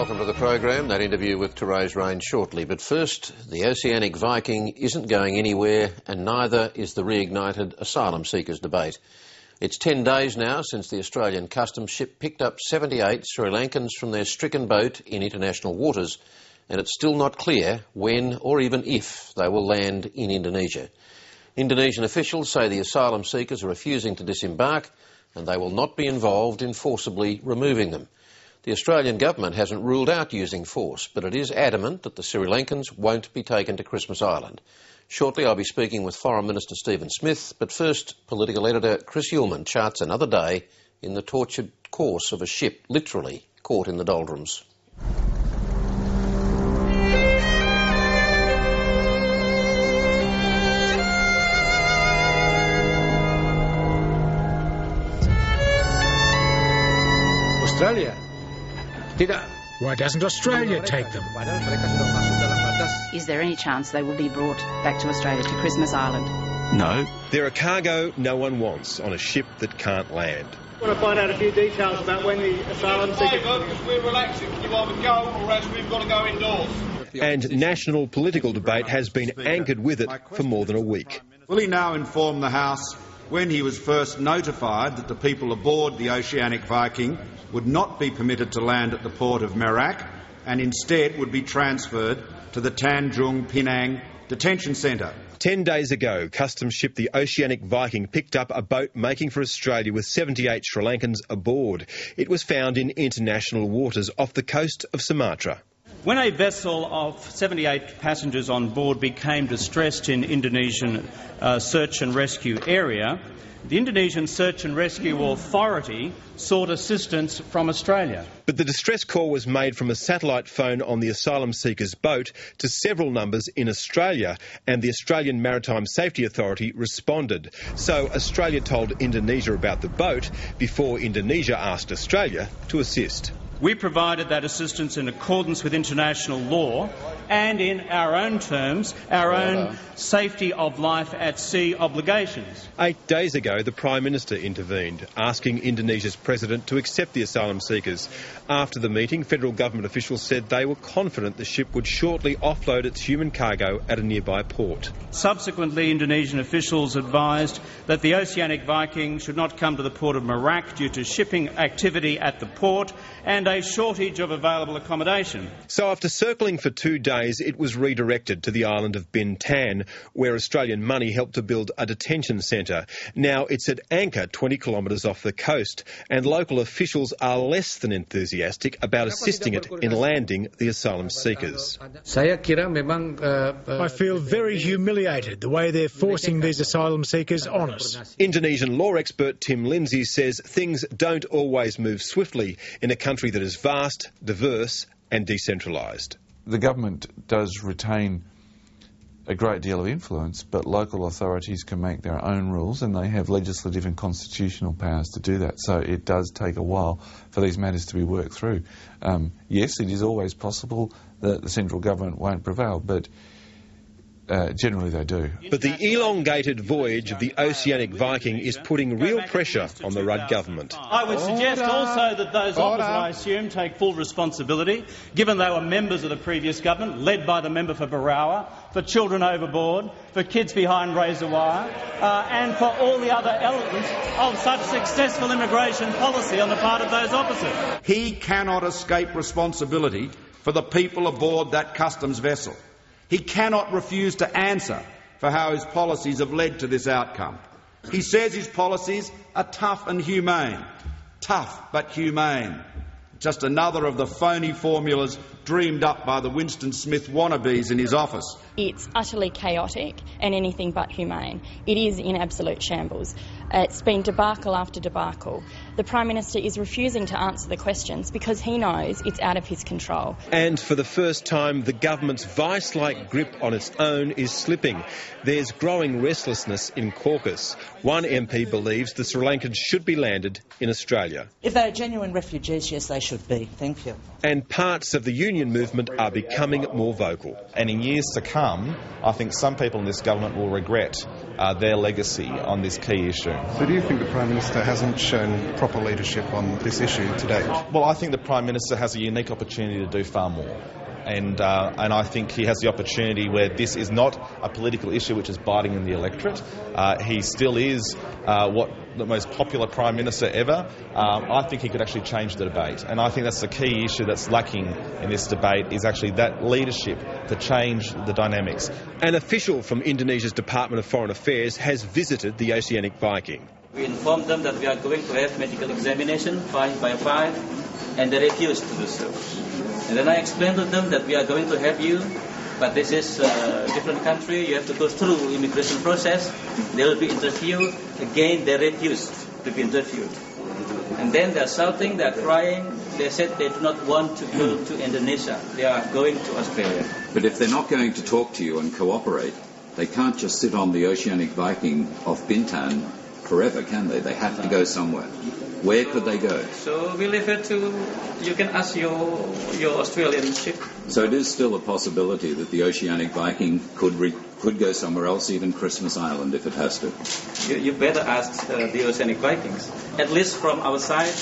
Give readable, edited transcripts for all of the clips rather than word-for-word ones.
welcome to the program. That interview with Therese Rain shortly. But first, the Oceanic Viking isn't going anywhere, and neither is the reignited asylum seekers debate. It's 10 days now since the Australian customs ship picked up 78 Sri Lankans from their stricken boat in international waters, and it's still not clear when or even if they will land in Indonesia. Indonesian officials say the asylum seekers are refusing to disembark, and they will not be involved in forcibly removing them. The Australian government hasn't ruled out using force, but it is adamant that the Sri Lankans won't be taken to Christmas Island. Shortly I'll be speaking with Foreign Minister Stephen Smith, but first, political editor Chris Uhlmann charts another day in the tortured course of a ship literally caught in the doldrums. Australia? Why doesn't Australia take them? Is there any chance they will be brought back to Australia, to Christmas Island? No. They're a cargo no one wants on a ship that can't land. I want to find out a few details about when the asylum seekers... Because we're relaxing. You either go or else we've got to go indoors. And national political debate has been anchored with it for more than a week. Will he now inform the House when he was first notified that the people aboard the Oceanic Viking would not be permitted to land at the port of Merak and instead would be transferred to the Tanjung Pinang detention centre? 10 days ago, customs ship the Oceanic Viking picked up a boat making for Australia with 78 Sri Lankans aboard. It was found in international waters off the coast of Sumatra. When a vessel of 78 passengers on board became distressed in Indonesian search and rescue area, the Indonesian Search and Rescue Authority sought assistance from Australia. But the distress call was made from a satellite phone on the asylum seekers' boat to several numbers in Australia, and the Australian Maritime Safety Authority responded. So Australia told Indonesia about the boat before Indonesia asked Australia to assist. We provided that assistance in accordance with international law and in our own terms, our own safety of life at sea obligations. 8 days ago, the Prime Minister intervened, asking Indonesia's President to accept the asylum seekers. After the meeting, federal government officials said they were confident the ship would shortly offload its human cargo at a nearby port. Subsequently, Indonesian officials advised that the Oceanic Viking should not come to the port of Merak due to shipping activity at the port and a shortage of available accommodation. So after circling for 2 days, it was redirected to the island of Bintan, where Australian money helped to build a detention centre. Now it's at anchor 20 kilometres off the coast, and local officials are less than enthusiastic about assisting it in landing the asylum seekers. I feel very humiliated the way they're forcing these asylum seekers on us. Indonesian law expert Tim Lindsay says things don't always move swiftly in a country that is vast, diverse and decentralised. The government does retain a great deal of influence, but local authorities can make their own rules, and they have legislative and constitutional powers to do that. So it does take a while for these matters to be worked through. Yes, it is always possible that the central government won't prevail, but generally they do. But the elongated voyage of the Oceanic Viking is putting real pressure on the Rudd government. I would suggest also that those opposite, I assume, take full responsibility, given they were members of the previous government, led by the member for Barawa, for children overboard, for kids behind razor wire, and for all the other elements of such successful immigration policy on the part of those opposite. He cannot escape responsibility for the people aboard that customs vessel. He cannot refuse to answer for how his policies have led to this outcome. He says his policies are tough and humane. Tough but humane. Just another of the phony formulas dreamed up by the Winston Smith wannabes in his office. It's utterly chaotic and anything but humane. It is in absolute shambles. It's been debacle after debacle. The Prime Minister is refusing to answer the questions because he knows it's out of his control. And for the first time, the government's vice-like grip on its own is slipping. There's growing restlessness in caucus. One MP believes the Sri Lankans should be landed in Australia. If they're genuine refugees, yes, they should should be. Thank you. And parts of the union movement are becoming more vocal. And in years to come, I think some people in this government will regret their legacy on this key issue. So do you think the Prime Minister hasn't shown proper leadership on this issue to date? Well, I think the Prime Minister has a unique opportunity to do far more. And I think he has the opportunity where this is not a political issue which is biting in the electorate. He still is the most popular Prime Minister ever. I think he could actually change the debate. And I think that's the key issue that's lacking in this debate, is actually that leadership to change the dynamics. An official from Indonesia's Department of Foreign Affairs has visited the Oceanic Viking. We informed them that we are going to have medical examination 5 by 5, and they refused to do so. And then I explained to them that we are going to have you, but this is a different country, you have to go through immigration process, they will be interviewed. Again, they refused to be interviewed. And then they're shouting, they're crying, they said they do not want to go to Indonesia, they are going to Australia. But if they're not going to talk to you and cooperate, they can't just sit on the Oceanic Viking off Bintan forever, can they? They have to go somewhere. Where could they go? So we leave it to, you can ask your Australian ship. So it is still a possibility that the Oceanic Viking could go somewhere else, even Christmas Island, if it has to. You better ask the Oceanic Vikings. At least from our side,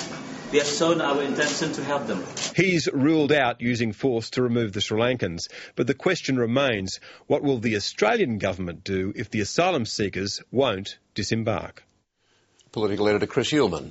we have shown our intention to help them. He's ruled out using force to remove the Sri Lankans, but the question remains, what will the Australian government do if the asylum seekers won't disembark? Political editor Chris Uhlmann.